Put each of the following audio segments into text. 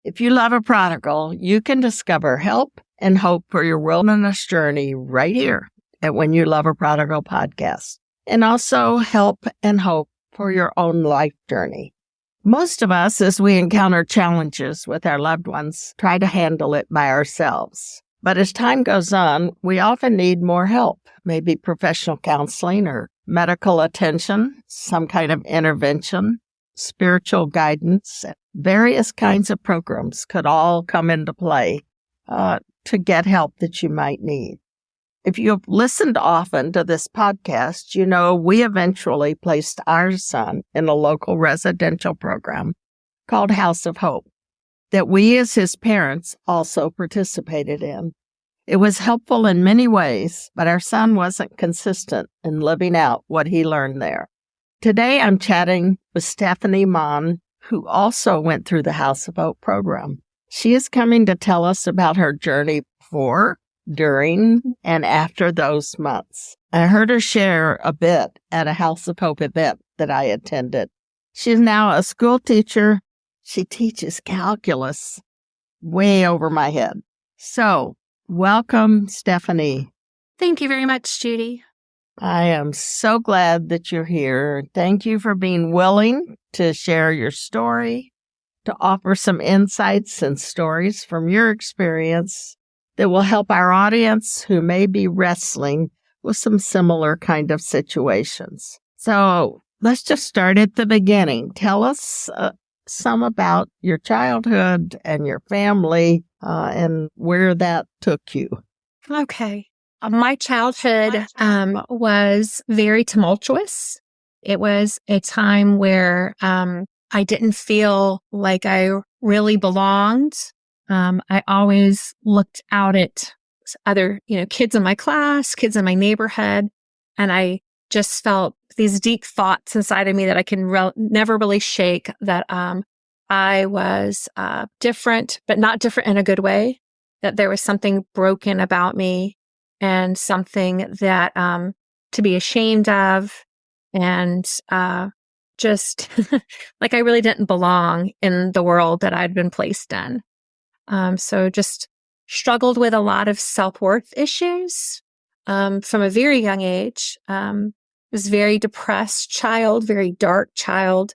If you love a prodigal, you can discover help and hope for your wilderness journey right here at When You Love a Prodigal podcast, and also help and hope for your own life journey. Most of us, as we encounter challenges with our loved ones, try to handle it by ourselves. But as time goes on, we often need more help, maybe professional counseling or medical attention, some kind of intervention, spiritual guidance. Various kinds of programs could all come into play to get help that you might need. If you've listened often to this podcast, you know we eventually placed our son in a local residential program called House of Hope that we as his parents also participated in. It was helpful in many ways, but our son wasn't consistent in living out what he learned there. Today I'm chatting with Stefani Monn, who also went through the House of Hope program. She is coming to tell us about her journey before, during, and after those months. I heard her share a bit at a House of Hope event that I attended. She's now a school teacher. She teaches calculus way over my head. So, welcome, Stefani. Thank you very much, Judy. I am so glad that you're here. Thank you for being willing to share your story, to offer some insights and stories from your experience that will help our audience who may be wrestling with some similar kind of situations. So let's just start at the beginning. Tell us some about your childhood and your family and where that took you. Okay. My childhood was very tumultuous. It was a time where I didn't feel like I really belonged. I always looked out at other, kids in my class, kids in my neighborhood, and I just felt these deep thoughts inside of me that I can never really shake, that I was different, but not different in a good way, that there was something broken about me and something that to be ashamed of, and just like I really didn't belong in the world that I'd been placed in. So just struggled with a lot of self-worth issues from a very young age. Was very depressed child, very dark child.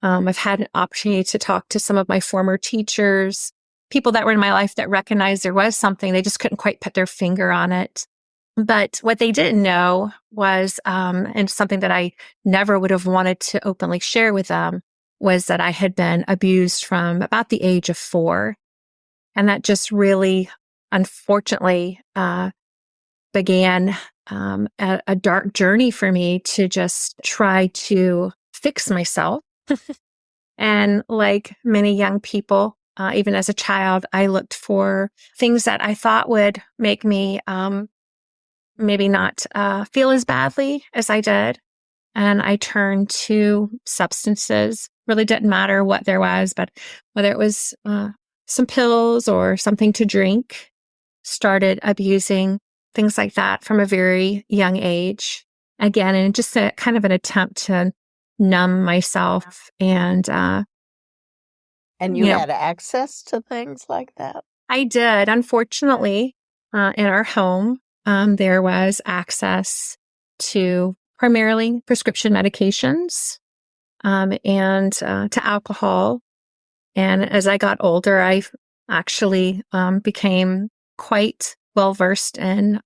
I've had an opportunity to talk to some of my former teachers, people that were in my life that recognized there was something. They just couldn't quite put their finger on it. But what they didn't know was, and something that I never would have wanted to openly share with them, was that I had been abused from about the age of 4. And that just really, unfortunately, began a dark journey for me to just try to fix myself. And like many young people, even as a child, I looked for things that I thought would make me maybe not feel as badly as I did. And I turned to substances. Really didn't matter what there was, but whether it was some pills or something to drink, started abusing things like that from a very young age. Again, and just a kind of an attempt to numb myself. And you had access to things like that? I did. Unfortunately, in our home, there was access to primarily prescription medications and to alcohol. And as I got older, I actually became quite well-versed in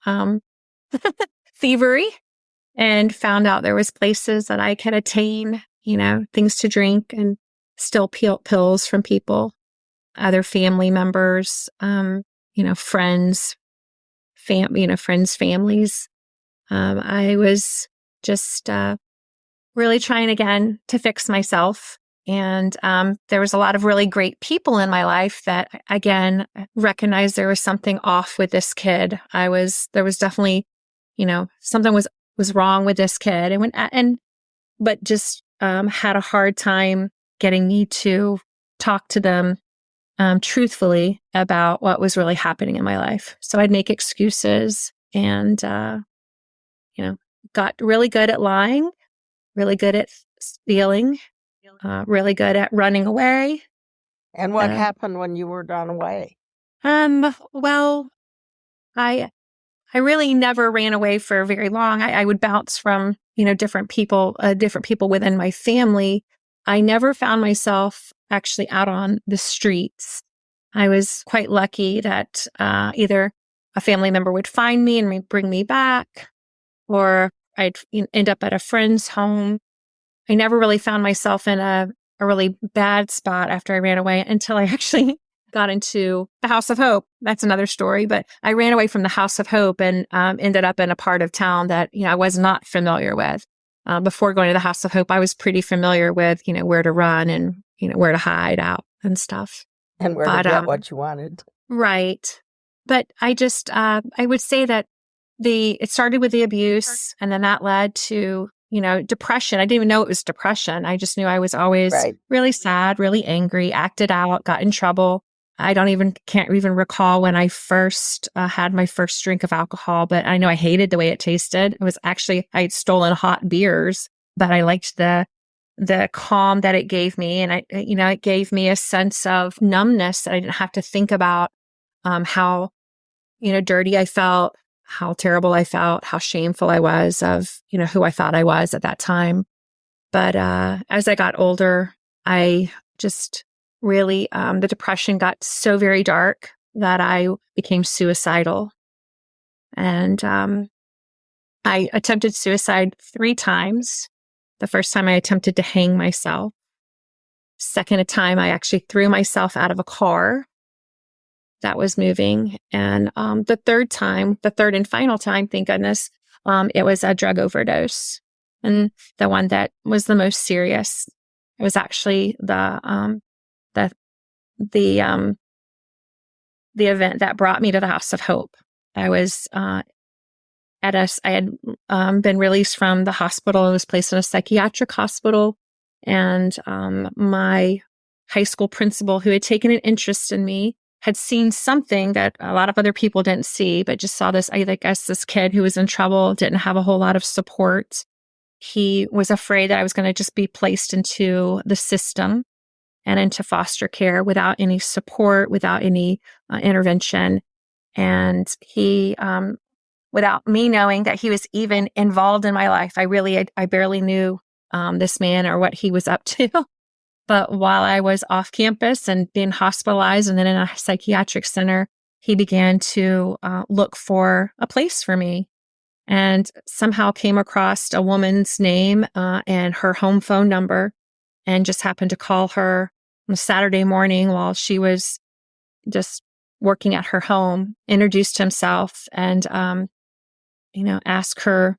thievery, and found out there was places that I could attain, things to drink and steal pills from people, other family members, friends, families. I was just really trying again to fix myself. And there was a lot of really great people in my life that, again, recognized there was something off with this kid. There was definitely, something was wrong with this kid, but just had a hard time getting me to talk to them truthfully about what was really happening in my life. So I'd make excuses and, got really good at lying, really good at stealing, really good at running away. And what happened when you were done away? Well, I really never ran away for very long. I would bounce from, different people within my family. I never found myself actually out on the streets. I was quite lucky that either a family member would find me and bring me back, or I'd end up at a friend's home. I never really found myself in a really bad spot after I ran away until I actually got into the House of Hope. That's another story, but I ran away from the House of Hope and ended up in a part of town that, I was not familiar with. Before going to the House of Hope, I was pretty familiar with, where to run and, where to hide out and stuff. And where to get what you wanted. Right. But I just, I would say that it started with the abuse, and then that led to, depression. I didn't even know it was depression. I just knew I was always really sad, really angry, acted out, got in trouble. Can't even recall when I first had my first drink of alcohol, but I know I hated the way it tasted. It was actually, I had stolen hot beers, but I liked the calm that it gave me. And it gave me a sense of numbness that I didn't have to think about how, dirty I felt, how terrible I felt, how shameful I was of, who I thought I was at that time. But as I got older, I just really, the depression got so very dark that I became suicidal. And I attempted suicide 3 times. The first time I attempted to hang myself. Second time, I actually threw myself out of a car that was moving. And the third and final time, thank goodness, it was a everdose. And the one that was the most serious, it was actually the event that brought me to the House of Hope. I was I had been released from the hospital. I was placed in a psychiatric hospital, and my high school principal, who had taken an interest in me, had seen something that a lot of other people didn't see, but just saw this, I guess, this kid who was in trouble, didn't have a whole lot of support. He was afraid that I was going to just be placed into the system and into foster care without any support, without any intervention. And he, without me knowing that he was even involved in my life, I barely knew this man or what he was up to. But while I was off campus and being hospitalized and then in a psychiatric center, he began to look for a place for me, and somehow came across a woman's name and her home phone number, and just happened to call her on a Saturday morning while she was just working at her home, introduced himself, and asked her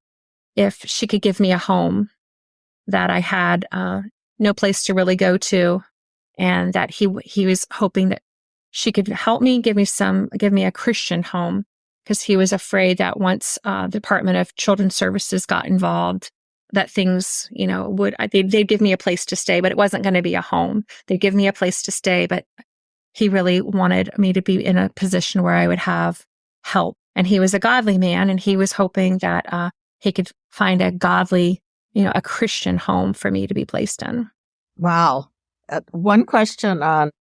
if she could give me a home, that I had no place to really go to, and that he was hoping that she could help me, give me a Christian home, because he was afraid that once the Department of Children's Services got involved, that things, they'd give me a place to stay, but it wasn't going to be a home. They'd give me a place to stay, but he really wanted me to be in a position where I would have help. And he was a godly man, and he was hoping that he could find a godly, a Christian home for me to be placed in. Wow. One question on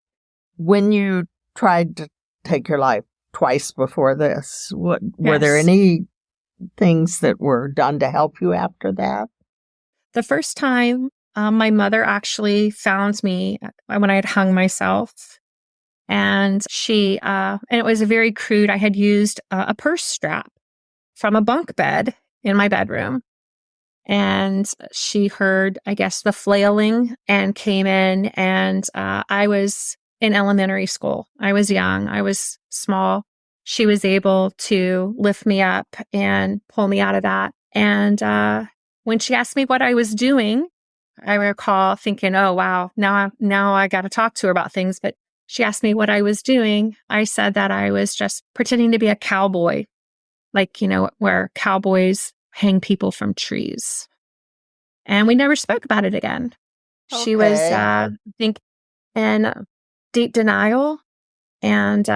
when you tried to take your life twice before this, were there any things that were done to help you after that? The first time, my mother actually found me when I had hung myself. And and it was a very crude, I had used a purse strap from a bunk bed in my bedroom. And she heard, I guess, the flailing and came in, and I was in elementary school. I was young. I was small. She was able to lift me up and pull me out of that. And when she asked me what I was doing, I recall thinking, oh, wow, now I got to talk to her about things. But she asked me what I was doing. I said that I was just pretending to be a cowboy, like, where cowboys hang people from trees. And we never spoke about it again. Okay. She was, I think, in deep denial, and,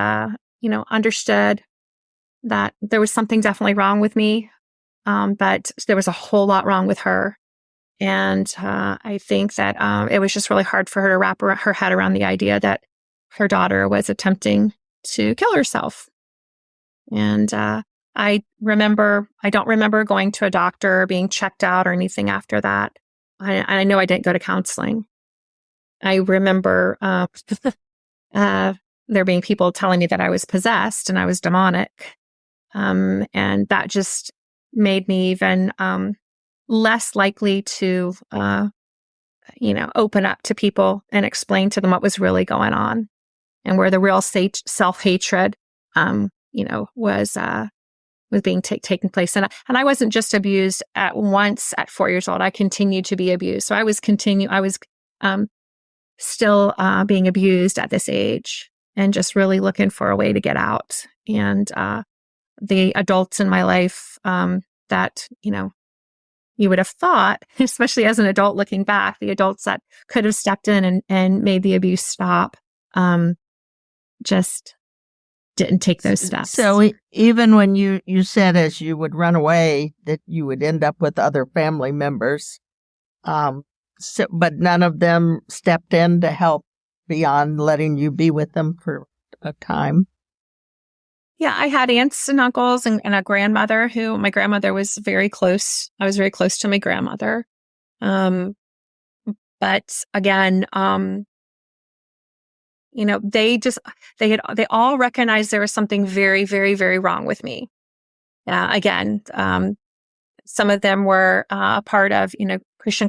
understood that there was something definitely wrong with me, but there was a whole lot wrong with her. And I think that it was just really hard for her to wrap her head around the idea that her daughter was attempting to kill herself. And I don't remember going to a doctor or being checked out or anything after that. I know I didn't go to counseling. I remember there being people telling me that I was possessed and I was demonic. And that just made me even less likely to, open up to people and explain to them what was really going on and where the real self-hatred, was being taking place. And I wasn't just abused at once at 4 years old. I continued to be abused. So I was still being abused at this age and just really looking for a way to get out. And the adults in my life that, you would have thought, especially as an adult looking back, the adults that could have stepped in and made the abuse stop, just didn't take those steps. So even when you said as you would run away that you would end up with other family members, but none of them stepped in to help beyond letting you be with them for a time. Yeah, I had aunts and uncles and a grandmother who my grandmother was very close. I was very close to my grandmother. But again, they all recognized there was something very, very, very wrong with me. Again, some of them were a part of, Christian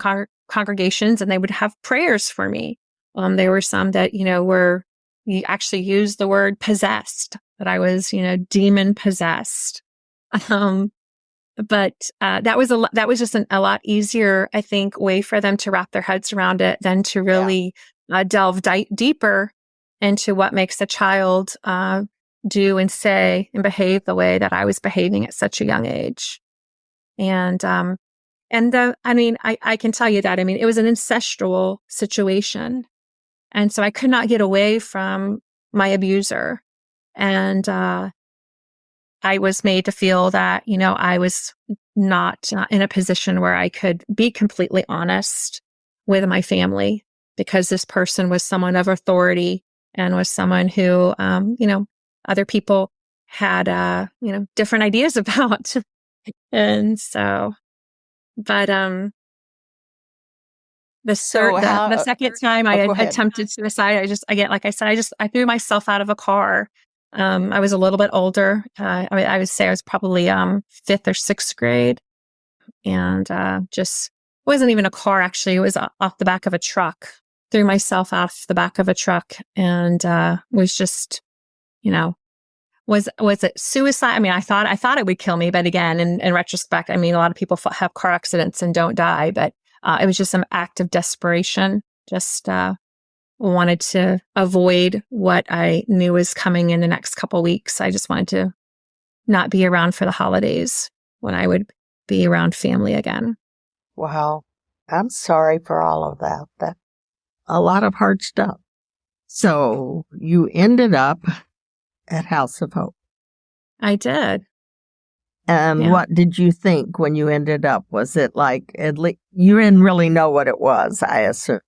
congregations, and they would have prayers for me. There were some that, you actually used the word possessed, that I was, demon possessed. But that was just a lot easier, I think, way for them to wrap their heads around it than to really delve deeper into what makes a child do and say and behave the way that I was behaving at such a young age. And I can tell you that, it was an incestual situation. And so I could not get away from my abuser. And I was made to feel that, I was not in a position where I could be completely honest with my family, because this person was someone of authority and was someone who, other people had, different ideas about. And so, but the second time I had attempted suicide, I threw myself out of a car. I was a little bit older. I would say I was probably 5th or 6th grade, and just wasn't even a car. Actually, it was off the back of a truck. Threw myself off the back of a truck, and was just, was it suicide? I thought it would kill me, but again, in retrospect, a lot of people have car accidents and don't die, but it was just some act of desperation. Just wanted to avoid what I knew was coming in the next couple of weeks. I just wanted to not be around for the holidays when I would be around family again. Wow. I'm sorry for all of that. That's a lot of hard stuff. So you ended up at House of Hope. I did. And what did you think when you ended up? Was it like, at least you didn't really know what it was, I assume?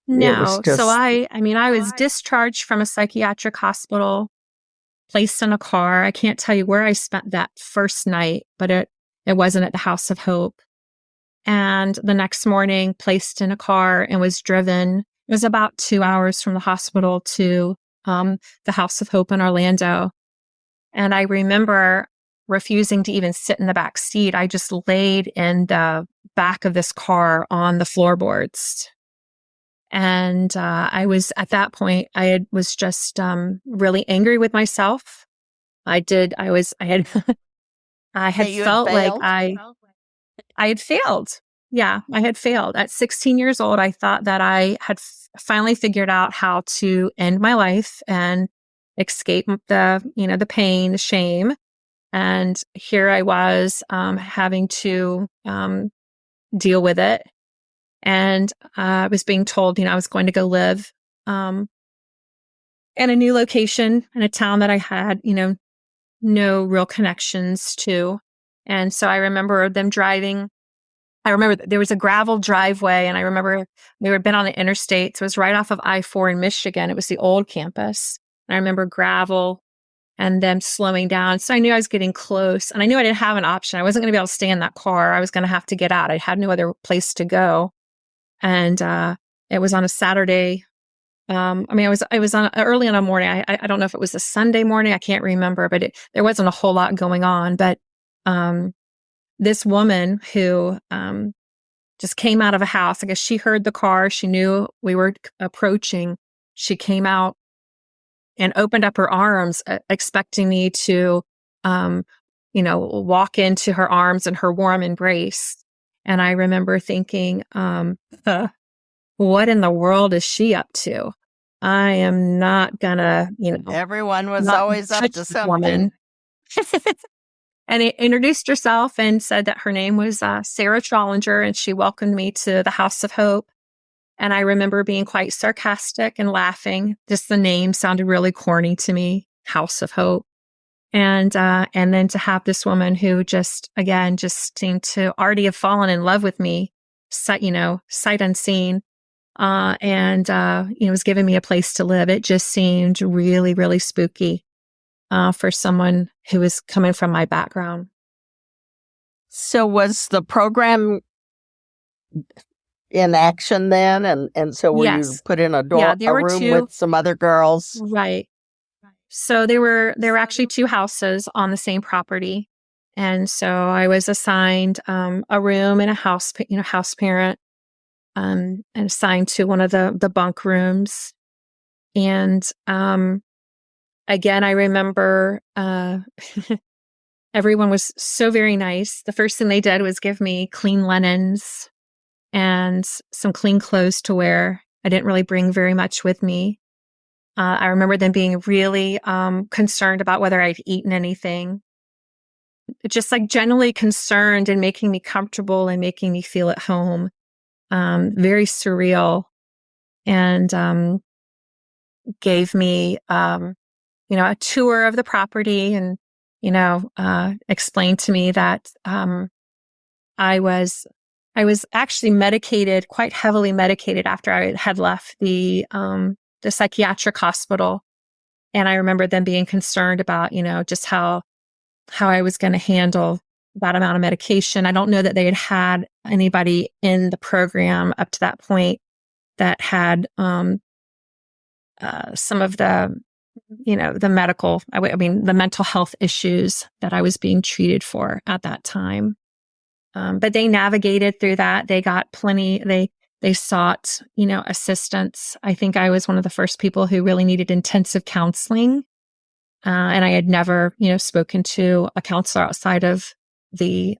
No. So I was discharged from a psychiatric hospital, placed in a car. I can't tell you where I spent that first night, but it wasn't at the House of Hope. And the next morning, placed in a car and was driven. It was about 2 hours from the hospital to the House of Hope in Orlando. And I remember refusing to even sit in the back seat. I just laid in the back of this car on the floorboards. And I was, at that point, was just really angry with myself. I had felt like I had failed. Yeah, I had failed. At 16 years old, I thought that I had finally figured out how to end my life and escape the pain, the shame. And here I was having to deal with it. And I was being told, I was going to go live in a new location in a town that I had, no real connections to. And so I remember them driving I remember there was a gravel driveway, and I remember we had been on the interstate. So it was right off of I-4 in Michigan. It was the old campus. And I remember gravel and them slowing down. So I knew I was getting close, and I knew I didn't have an option. I wasn't going to be able to stay in that car. I was going to have to get out. I had no other place to go. And it was on a Saturday. I was on early in the morning. I don't know if it was a Sunday morning. I can't remember, but there wasn't a whole lot going on. But this woman who just came out of a house, I guess she heard the car. She knew we were approaching. She came out and opened up her arms, expecting me to, walk into her arms and her warm embrace. And I remember thinking, what in the world is she up to? I am not gonna, Everyone was always up to something. Woman. And it introduced herself and said that her name was Sarah Trollinger, and she welcomed me to the House of Hope. And I remember being quite sarcastic and laughing. Just the name sounded really corny to me, House of Hope. And then to have this woman who just seemed to already have fallen in love with me, sight unseen, was giving me a place to live. It just seemed really, really spooky for someone who was coming from my background. So was the program in action then? And so were you put in a room with some other girls? Right. So there were actually 2 houses on the same property. And so I was assigned a room and a house parent, and assigned to one of the bunk rooms. And again, I remember everyone was so very nice. The first thing they did was give me clean linens and some clean clothes to wear. I didn't really bring very much with me. I remember them being really concerned about whether I'd eaten anything. Just like generally concerned and making me comfortable and making me feel at home. Very surreal. And gave me, a tour of the property, and, explained to me that I was actually medicated, quite heavily medicated after I had left the psychiatric hospital. And I remember them being concerned about, just how I was going to handle that amount of medication. I don't know that they had anybody in the program up to that point that had some of the, the medical, the mental health issues that I was being treated for at that time. But they navigated through that. They got plenty, they sought, assistance. I think I was one of the first people who really needed intensive counseling. And I had never, spoken to a counselor outside of the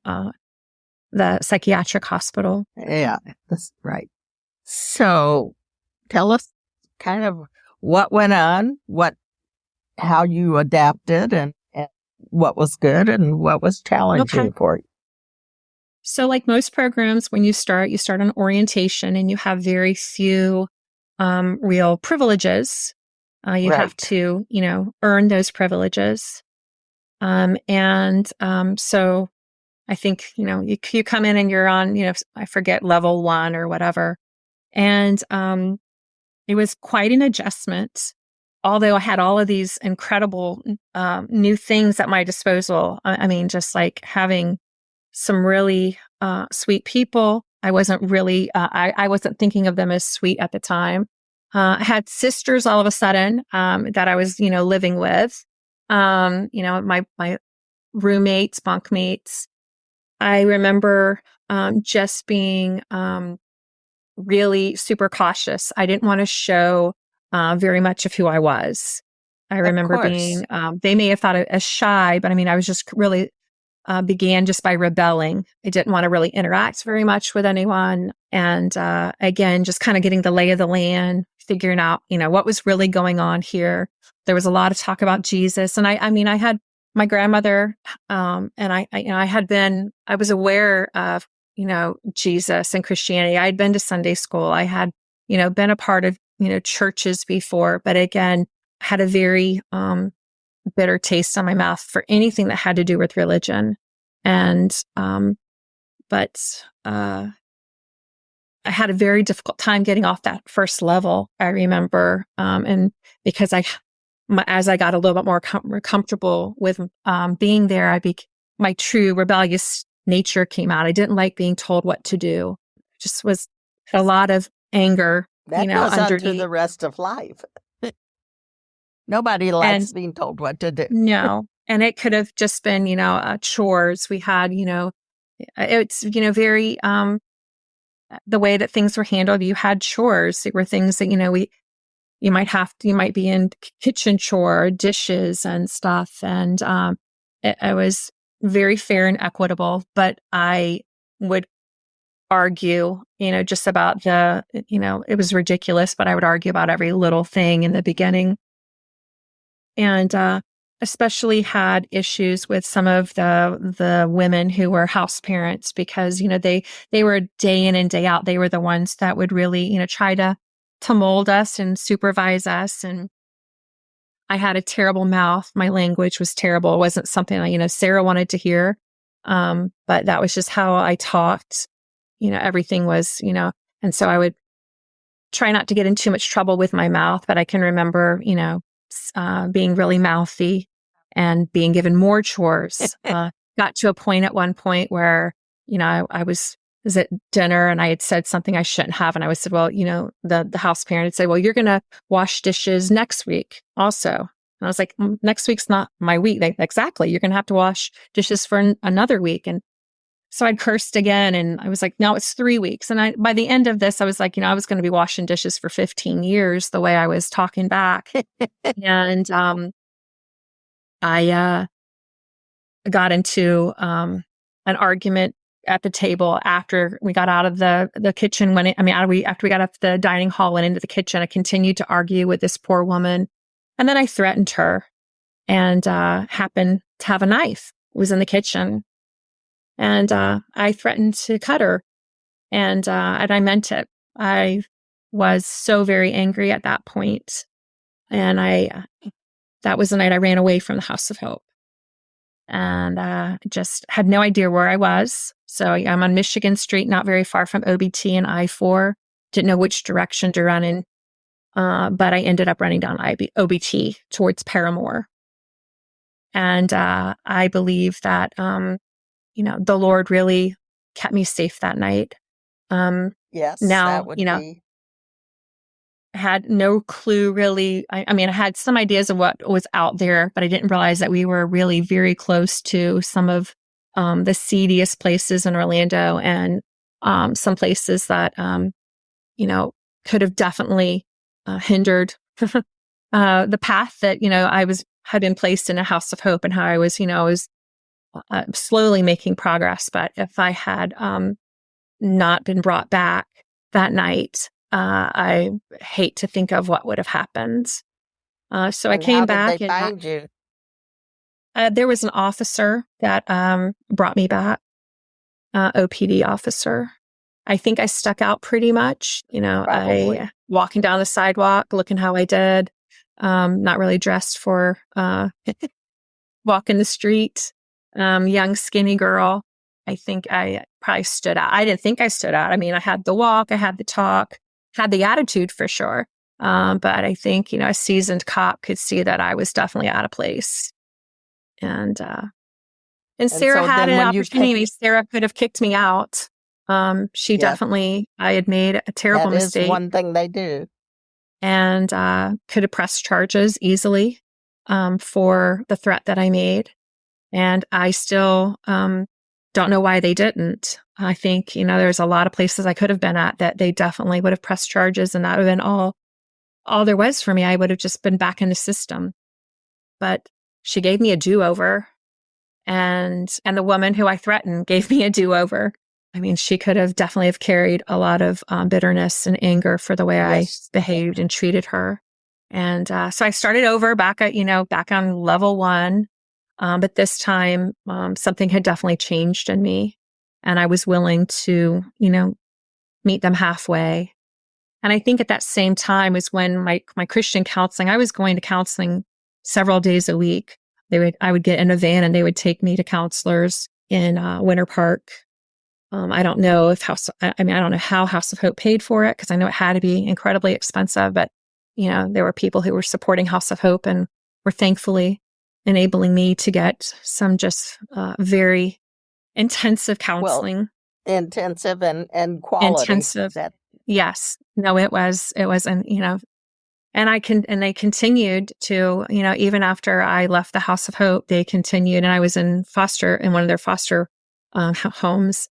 psychiatric hospital. Yeah, that's right. So tell us kind of what went on, how you adapted, and what was good and what was challenging for you. So like most programs, when you start on orientation, and you have very few real privileges. You have to, earn those privileges. So I think, you come in and you're on, I forget, level 1 or whatever. And it was quite an adjustment, although I had all of these incredible new things at my disposal. Just like having some really sweet people. I wasn't really, I wasn't thinking of them as sweet at the time. I had sisters all of a sudden that I was, living with. My roommates, bunkmates. I remember just being really super cautious. I didn't want to show very much of who I was. I remember being, they may have thought it as shy, but I was just really began just by rebelling. I didn't want to really interact very much with anyone. And again, just kind of getting the lay of the land, figuring out, what was really going on here. There was a lot of talk about Jesus. And I had my grandmother, and I was aware of, Jesus and Christianity. I had been to Sunday school. I had, been a part of, churches before, but again, had a very bitter taste on my mouth for anything that had to do with religion. And, but I had a very difficult time getting off that first level, I remember. And because as I got a little bit more comfortable with being there, my true rebellious nature came out. I didn't like being told what to do. Just was a lot of anger, That goes on through underneath. the rest of life. Nobody likes being told what to do. No. And it could have just been, chores. We had, it's, very, the way that things were handled. You had chores. It were things that, you might be in kitchen chore, dishes and stuff. And it was very fair and equitable, but I would argue, just about it was ridiculous, but I would argue about every little thing in the beginning. And especially had issues with some of the women who were house parents because, they were day in and day out. They were the ones that would really, try to mold us and supervise us. And I had a terrible mouth. My language was terrible. It wasn't something Sarah wanted to hear. But that was just how I talked. Everything was, and so I would try not to get in too much trouble with my mouth, but I can remember, being really mouthy and being given more chores. Got to a point at one point where, I was at dinner and I had said something I shouldn't have. And I said, well, the house parent had said, well, you're going to wash dishes next week also. And I was like, next week's not my week. Exactly. You're going to have to wash dishes for another week. And so I'd cursed again and I was like, no, it's 3 weeks. And by the end of this, I was like, I was going to be washing dishes for 15 years the way I was talking back. And I got into an argument at the table after we got out of the kitchen. After we got up the dining hall, went into the kitchen, I continued to argue with this poor woman. And then I threatened her and happened to have a knife. It was in the kitchen. And I threatened to cut her. And I meant it. I was so very angry at that point. And that was the night I ran away from the House of Hope. And just had no idea where I was. So I'm on Michigan Street, not very far from OBT and I-4. Didn't know which direction to run in. But I ended up running down OBT towards Paramore. And I believe that, the Lord really kept me safe that night. Yes. Now, that would be. I had no clue really. I had some ideas of what was out there, but I didn't realize that we were really very close to some of the seediest places in Orlando and some places that, could have definitely hindered the path that, had been placed in a House of Hope and how I was slowly making progress. But if I had not been brought back that night, I hate to think of what would have happened. So I came back. How did they find you? There was an officer that brought me back, OPD officer. I think I stuck out pretty much. Probably. I walking down the sidewalk, looking how I did, not really dressed for walking the street. Young, skinny girl. I think I probably stood out. I didn't think I stood out. I had the walk, I had the talk, had the attitude for sure. But I think, a seasoned cop could see that I was definitely out of place. And Sarah had an opportunity. Sarah could have kicked me out. She definitely, I had made a terrible mistake. That is one thing they do. And could have pressed charges easily for the threat that I made. And I still don't know why they didn't. I think, there's a lot of places I could have been at that they definitely would have pressed charges, and that would have been all there was for me. I would have just been back in the system. But she gave me a do-over, and the woman who I threatened gave me a do-over. She could have definitely have carried a lot of bitterness and anger for the way I behaved and treated her. And so I started over back on level 1. But this time, something had definitely changed in me, and I was willing to, meet them halfway. And I think at that same time was when my Christian counseling, I was going to counseling several days a week. I would get in a van and they would take me to counselors in Winter Park. I don't know if I don't know how House of Hope paid for it, because I know it had to be incredibly expensive, but there were people who were supporting House of Hope and were thankfully enabling me to get some just very intensive counseling. Intensive and quality. Intensive. Yes. No, it was, and and they continued to, even after I left the House of Hope, they continued, and I was in one of their foster homes,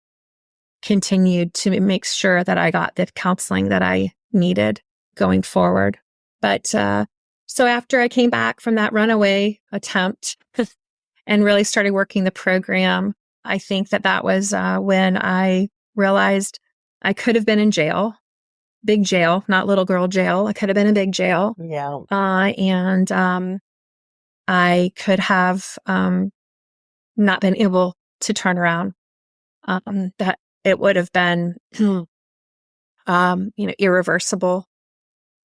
continued to make sure that I got the counseling that I needed going forward. But so after I came back from that runaway attempt and really started working the program, I think that was when I realized I could have been in jail, big jail, not little girl jail. I could have been in big jail. Yeah. And I could have not been able to turn around. That it would have been, irreversible.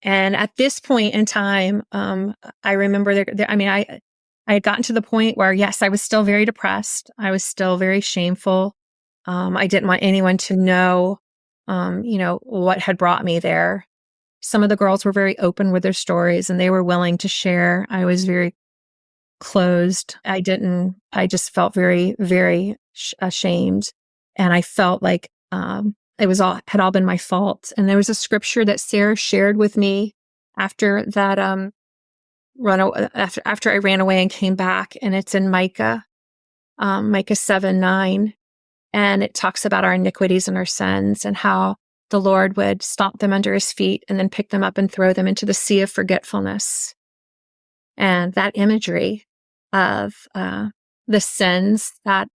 And at this point in time, I remember I had gotten to the point where, yes, I was still very depressed. I was still very shameful. I didn't want anyone to know, what had brought me there. Some of the girls were very open with their stories and they were willing to share. I was very closed. I just felt very, very ashamed. And I felt like, had all been my fault. And there was a scripture that Sarah shared with me after that, after I ran away and came back, and it's in Micah 7:9, and it talks about our iniquities and our sins and how the Lord would stomp them under his feet and then pick them up and throw them into the sea of forgetfulness. And that imagery of the sins that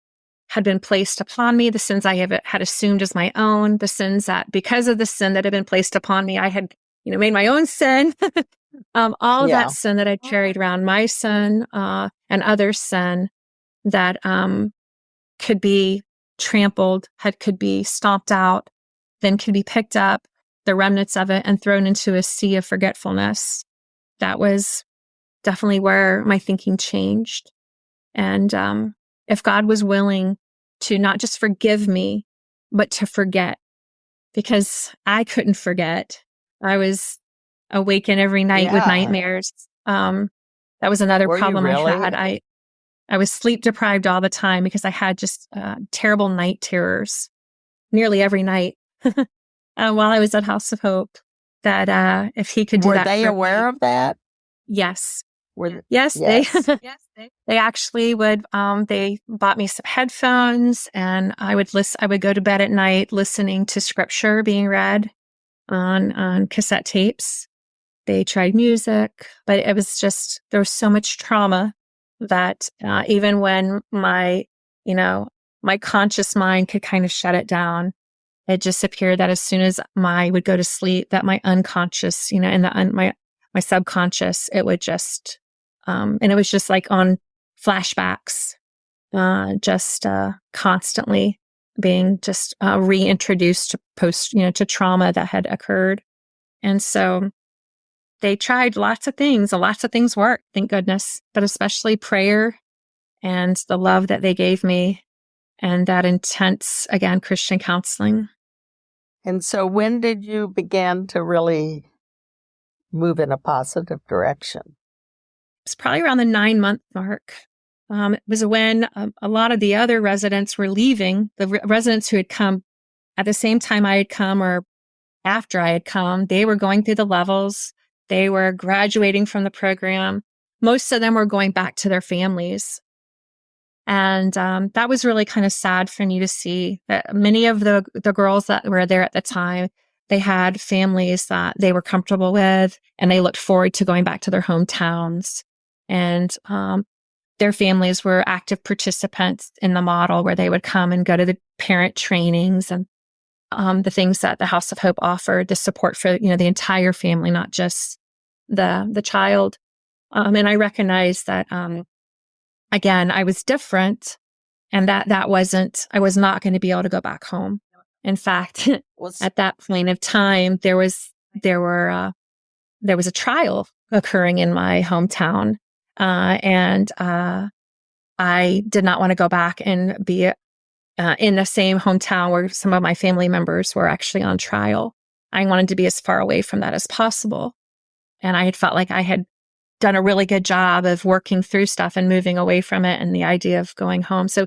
had been placed upon me, the sins I had assumed as my own, the sins that, because of the sin that had been placed upon me, I had, made my own sin. All of that sin that I carried around, my sin and others' sin that could be trampled, could be stomped out, then could be picked up, the remnants of it, and thrown into a sea of forgetfulness. That was definitely where my thinking changed. And if God was willing to not just forgive me, but to forget, because I couldn't forget. I was awakened every night with nightmares. That was another problem I had. I was sleep deprived all the time because I had just terrible night terrors nearly every night while I was at House of Hope. That if he could do that. Were they aware of that? Yes. Yes. They actually would, they bought me some headphones, and I would go to bed at night listening to scripture being read on cassette tapes. They tried music, but it was just, there was so much trauma that even when my conscious mind could kind of shut it down, it just appeared that as soon as I would go to sleep, that my unconscious, and my subconscious, it would just, and it was just like on flashbacks, just constantly being just reintroduced to trauma that had occurred. And so they tried lots of things. Lots of things worked, thank goodness, but especially prayer and the love that they gave me and that intense, again, Christian counseling. And so when did you begin to really move in a positive direction? It's probably around the 9-month mark. It was when a lot of the other residents were leaving. The residents who had come at the same time I had come or after I had come, they were going through the levels. They were graduating from the program. Most of them were going back to their families. And that was really kind of sad for me to see that many of the girls that were there at the time, they had families that they were comfortable with, and they looked forward to going back to their hometowns. And their families were active participants in the model, where they would come and go to the parent trainings and the things that the House of Hope offered, the support for the entire family, not just the child. And I recognized that again, I was different, and that wasn't, I was not going to be able to go back home. In fact, at that point of time, there was a trial occurring in my hometown, and I did not want to go back and be in the same hometown where some of my family members were actually on trial. I wanted to be as far away from that as possible. And I had felt like I had done a really good job of working through stuff and moving away from it and the idea of going home. So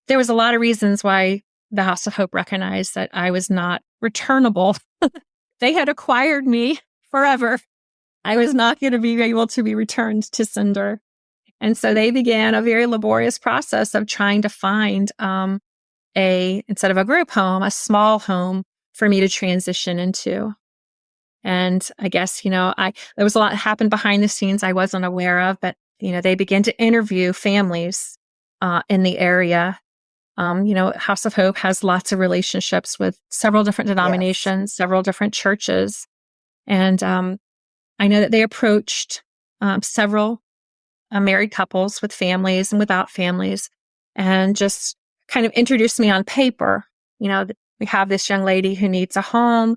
there was a lot of reasons why the House of Hope recognized that I was not returnable. They had acquired me forever. I was not going to be able to be returned to Cinder. And so they began a very laborious process of trying to find instead of a group home, a small home for me to transition into. And I guess, there was a lot that happened behind the scenes I wasn't aware of, but, they began to interview families in the area. House of Hope has lots of relationships with several different denominations, several different churches. And I know that they approached several married couples with families and without families and just kind of introduced me on paper. We have this young lady who needs a home.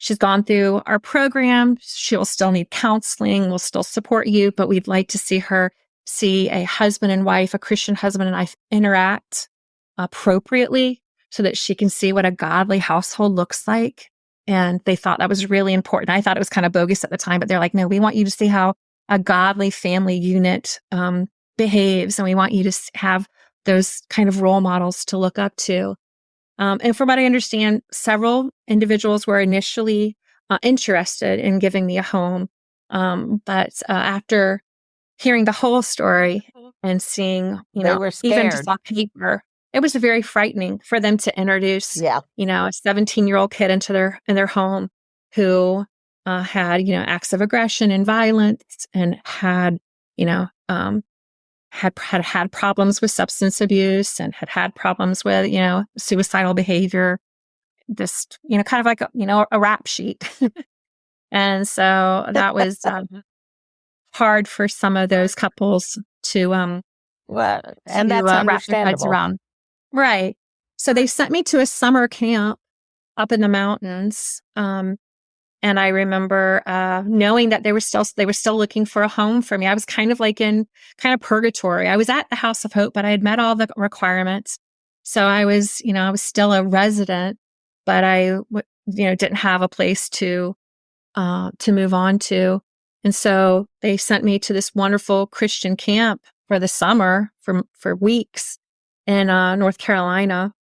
She's gone through our program. She'll still need counseling. We'll still support you, but we'd like to see her see a husband and wife, a Christian husband and wife interact appropriately so that she can see what a godly household looks like. And they thought that was really important. I thought it was kind of bogus at the time, but they're like, no, we want you to see how a godly family unit behaves. And we want you to have those kind of role models to look up to. And from what I understand, several individuals were initially interested in giving me a home. But after hearing the whole story and seeing, they were scared. Even just on paper, it was very frightening for them to introduce, a 17-year-old kid into their home who had, acts of aggression and violence and had problems with substance abuse and had problems with, suicidal behavior, this, kind of like, a rap sheet. And so that was hard for some of those couples to, and that's wrap their heads understandable. around. Right. So they sent me to a summer camp up in the mountains. And I remember knowing that they were still looking for a home for me. I was kind of like in kind of purgatory. I was at the House of Hope, but I had met all the requirements. So I was still a resident, but I didn't have a place to move on to. And so they sent me to this wonderful Christian camp for the summer for weeks in North Carolina,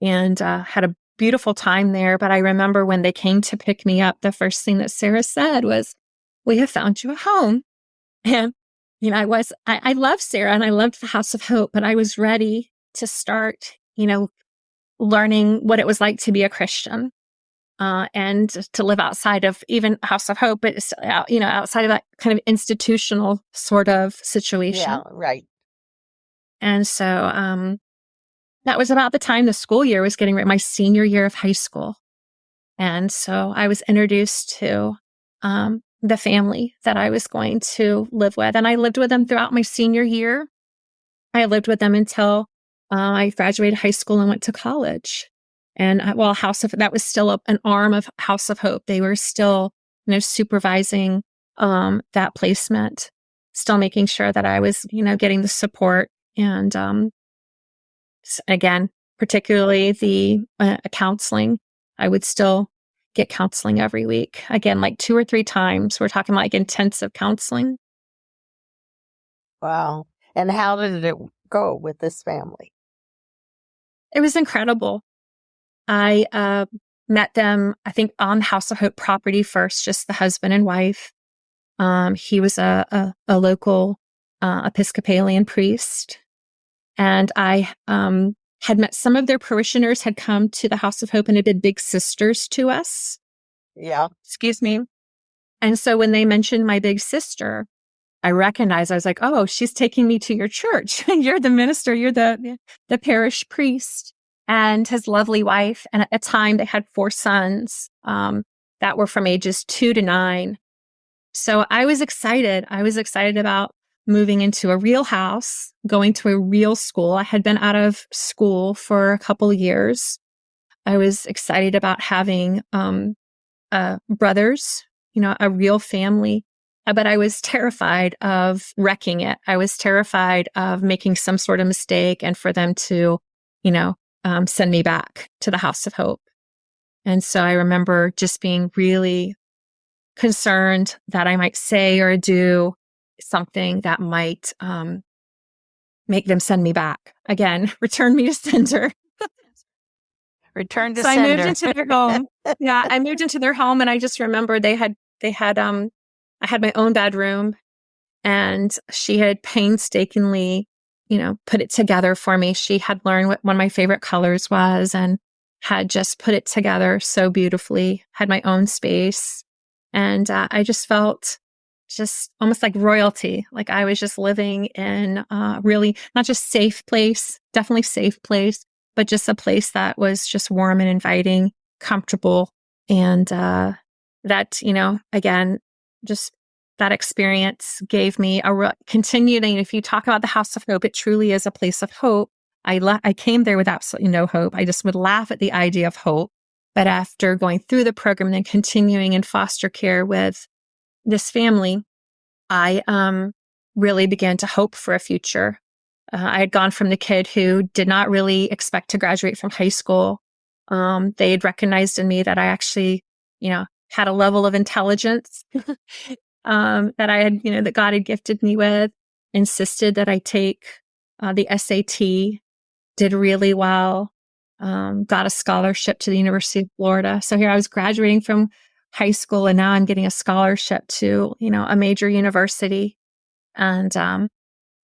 and had a beautiful time there. But I remember when they came to pick me up, the first thing that Sarah said was, "We have found you a home." And, I love Sarah and I loved the House of Hope, but I was ready to start, learning what it was like to be a Christian, and to live outside of even House of Hope, but, outside of that kind of institutional sort of situation. Yeah, right. And so, that was about the time the school year was getting ready, my senior year of high school. And so I was introduced to the family that I was going to live with. And I lived with them throughout my senior year. I lived with them until I graduated high school and went to college. And that was still an arm of House of Hope. They were still, supervising that placement, still making sure that I was, getting the support. And again, particularly the counseling, I would still get counseling every week. Again, like 2 or 3 times. We're talking like intensive counseling. Wow. And how did it go with this family? It was incredible. I met them, I think, on House of Hope property first, just the husband and wife. He was a local Episcopalian priest. And I had met some of their parishioners, had come to the House of Hope and had been big sisters to us. Yeah. Excuse me. And so when they mentioned my big sister, I recognized, I was like, oh, she's taking me to your church. You're the minister, you're the parish priest, and his lovely wife. And at the time, they had 4 sons that were from ages 2 to 9. So I was excited. I was excited about moving into a real house, going to a real school. I had been out of school for a couple of years. I was excited about having brothers, a real family. But I was terrified of wrecking it. I was terrified of making some sort of mistake and for them to send me back to the House of Hope. And so I remember just being really concerned that I might say or do something that might make them send me back. Again, return me to sender. Return to So sender. I moved into their home. Yeah, I moved into their home, and I just remember I had I had my own bedroom, and she had painstakingly, put it together for me. She had learned what one of my favorite colors was and had just put it together so beautifully, had my own space. And I just felt just almost like royalty. Like I was just living in a really not just safe place, definitely safe place, but just a place that was just warm and inviting, comfortable. And that, again, just that experience gave me continued. And if you talk about the House of Hope, it truly is a place of hope. I came there with absolutely no hope. I just would laugh at the idea of hope. But after going through the program and then continuing in foster care with this family, I really began to hope for a future. I had gone from the kid who did not really expect to graduate from high school. They had recognized in me that I actually, had a level of intelligence that I had, that God had gifted me with, insisted that I take the SAT, did really well, got a scholarship to the University of Florida. So here I was graduating from high school, and now I'm getting a scholarship to, a major university. And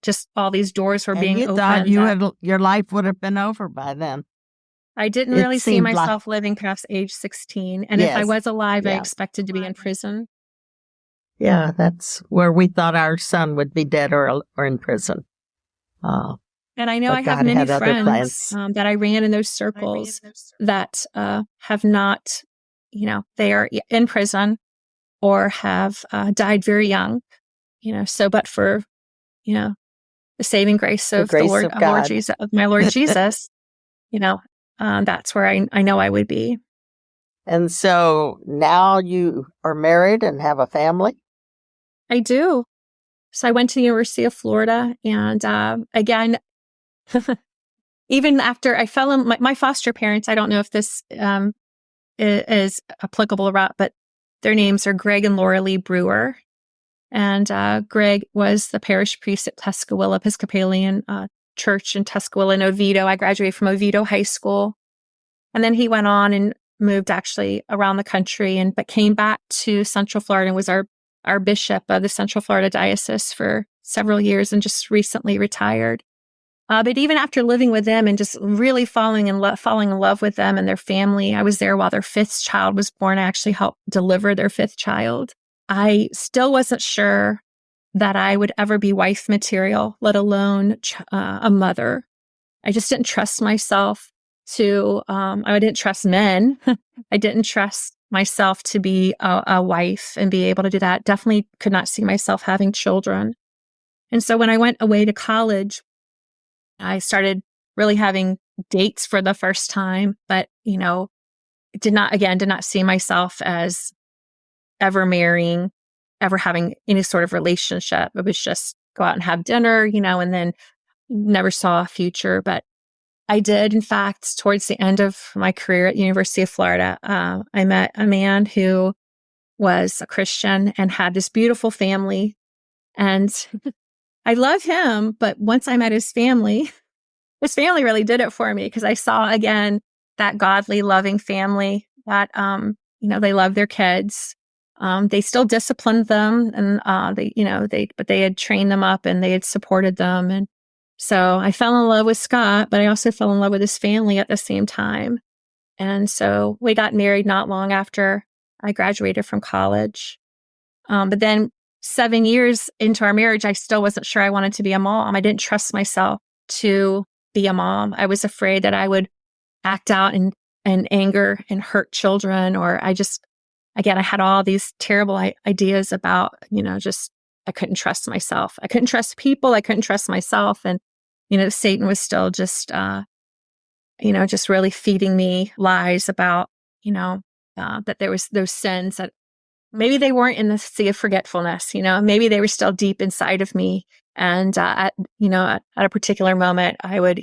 just all these doors were being opened. You thought your life would have been over by then. I didn't really see myself living past age 16. And if I was alive, I expected to be in prison. Yeah, that's where we thought our son would be dead or in prison. And I know I have many friends that I ran in those circles that have not, they are in prison or have died very young, so but for, the saving grace of my Lord Jesus, that's where I know I would be. And so now you are married and have a family? I do. So I went to the University of Florida, and again, even after I fell in, my foster parents, I don't know if this is applicable or not, but their names are Greg and Laura Lee Brewer. And Greg was the parish priest at Tuscaloosa Episcopalian Church in Tuscaloosa and Oviedo. I graduated from Oviedo High School. And then he went on and moved actually around the country, but came back to Central Florida and was our bishop of the Central Florida Diocese for several years and just recently retired. But even after living with them and just really falling in love with them and their family, I was there while their fifth child was born. I actually helped deliver their fifth child. I still wasn't sure that I would ever be wife material, let alone a mother. I just didn't trust myself I didn't trust men. I didn't trust myself to be a wife and be able to do that. Definitely could not see myself having children. And so when I went away to college, I started really having dates for the first time, but, did not see myself as ever marrying, ever having any sort of relationship. It was just go out and have dinner, and then never saw a future. But I did, in fact, towards the end of my career at the University of Florida, I met a man who was a Christian and had this beautiful family. And I love him, but once I met his family really did it for me, because I saw again that godly, loving family that, they love their kids. They still disciplined them, and they had trained them up and they had supported them. And so I fell in love with Scott, but I also fell in love with his family at the same time. And so we got married not long after I graduated from college. But then 7 years into our marriage, I still wasn't sure I wanted to be a mom. I didn't trust myself to be a mom. I was afraid that I would act out in anger and hurt children, or I had all these terrible ideas about, I couldn't trust myself. I couldn't trust people. I couldn't trust myself. And, Satan was still just really feeding me lies about, that there was those sins that maybe they weren't in the sea of forgetfulness, maybe they were still deep inside of me. And, at a particular moment, I would,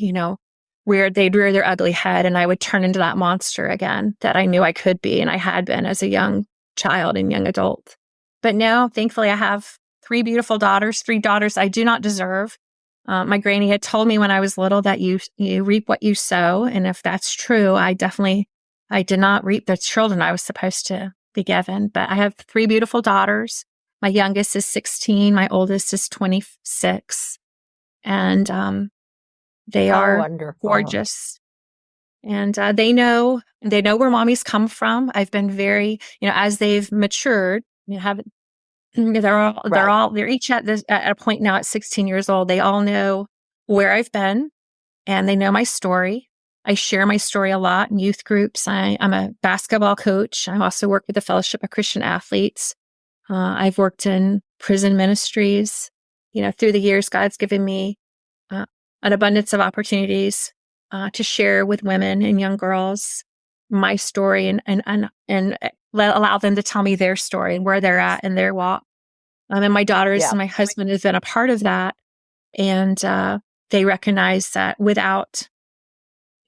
they'd rear their ugly head, and I would turn into that monster again that I knew I could be, and I had been as a young child and young adult. But no, thankfully I have 3 beautiful daughters, 3 daughters I do not deserve. My granny had told me when I was little that you reap what you sow. And if that's true, I did not reap the children I was supposed to be given. But I have 3 beautiful daughters. My youngest is 16. My oldest is 26. And they are wonderful. gorgeous. And they know where mommy's come from. I've been very, as they've matured, they're each at a point now at 16 years old. They all know where I've been, and they know my story. I share my story a lot in youth groups. I'm a basketball coach. I also work with the Fellowship of Christian Athletes. I've worked in prison ministries. Through the years, God's given me an abundance of opportunities to share with women and young girls my story and allow them to tell me their story and where they're at in their walk. And my daughters and my husband have been a part of that. And they recognize that without,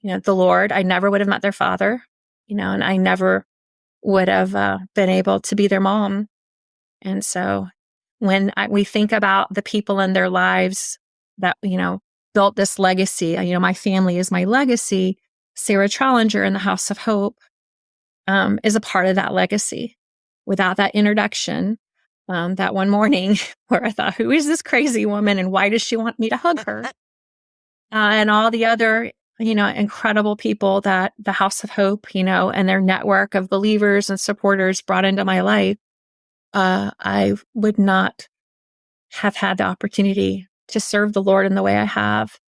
the Lord, I never would have met their father, and I never would have been able to be their mom. And so when we think about the people in their lives that, built this legacy, my family is my legacy. Sarah Trollinger in the House of Hope is a part of that legacy. Without that introduction, that one morning where I thought, who is this crazy woman and why does she want me to hug her? And all the other, incredible people that the House of Hope, and their network of believers and supporters brought into my life, I would not have had the opportunity to serve the Lord in the way I have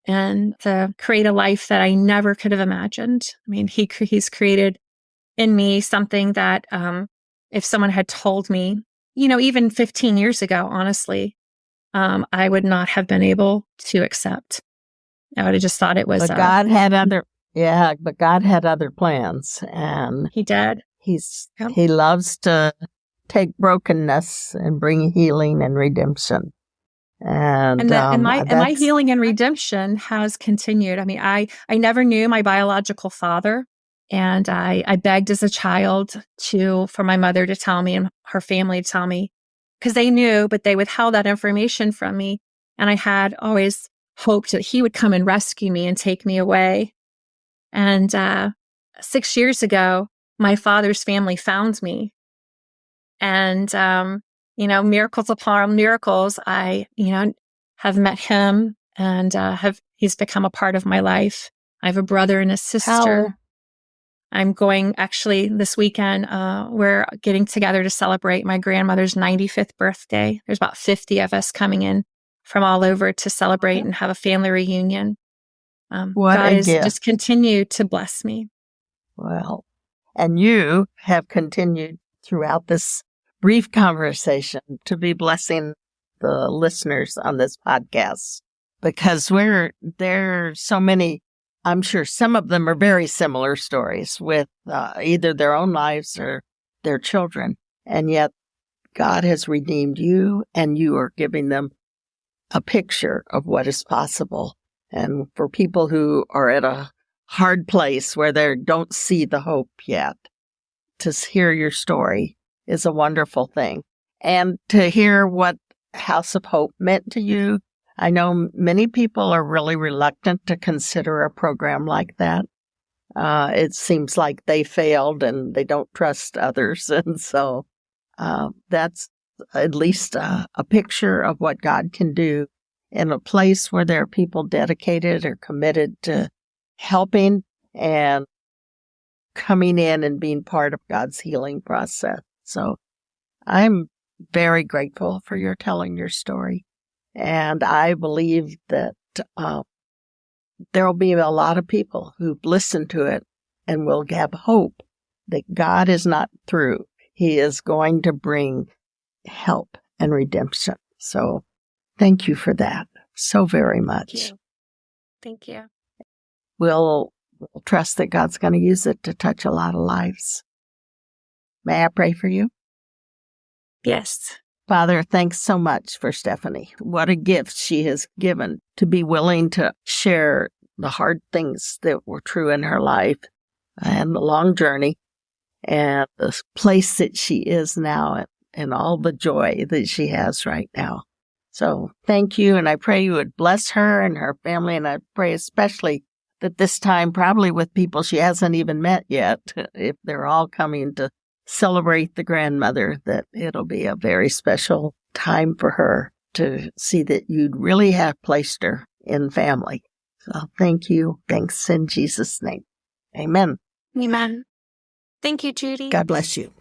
and to create a life that I never could have imagined. I mean, He's created in me something that if someone had told me, even 15 years ago, honestly, I would not have been able to accept. I would have just thought it was. But God had other plans, and He did. He loves to take brokenness and bring healing and redemption. And my healing and redemption has continued. I mean, I never knew my biological father. And I begged as a child for my mother to tell me and her family to tell me, because they knew, but they withheld that information from me. And I had always hoped that He would come and rescue me and take me away. And 6 years ago, my father's family found me. And, miracles upon miracles, I, have met him and he's become a part of my life. I have a brother and a sister. I'm going actually this weekend, we're getting together to celebrate my grandmother's 95th birthday. There's about 50 of us coming in from all over to celebrate and have a family reunion. God has just continued to bless me. Well, and you have continued throughout this brief conversation to be blessing the listeners on this podcast, because there's so many. I'm sure some of them are very similar stories with either their own lives or their children. And yet God has redeemed you, and you are giving them a picture of what is possible. And for people who are at a hard place where they don't see the hope yet, to hear your story is a wonderful thing. And to hear what House of Hope meant to you. I know many people are really reluctant to consider a program like that. It seems like they failed and they don't trust others. And so that's at least a picture of what God can do in a place where there are people dedicated or committed to helping and coming in and being part of God's healing process. So I'm very grateful for your telling your story. And I believe that there will be a lot of people who listen to it and will have hope that God is not through. He is going to bring help and redemption. So thank you for that so very much. Thank you. We'll trust that God's going to use it to touch a lot of lives. May I pray for you? Yes. Father, thanks so much for Stefani. What a gift she has given to be willing to share the hard things that were true in her life and the long journey and the place that she is now and all the joy that she has right now. So thank you. And I pray you would bless her and her family. And I pray especially that this time, probably with people she hasn't even met yet, if they're all coming to celebrate the grandmother, that it'll be a very special time for her to see that you really have placed her in family. So thank you. Thanks in Jesus' name. Amen. Amen. Thank you, Judy. God bless you.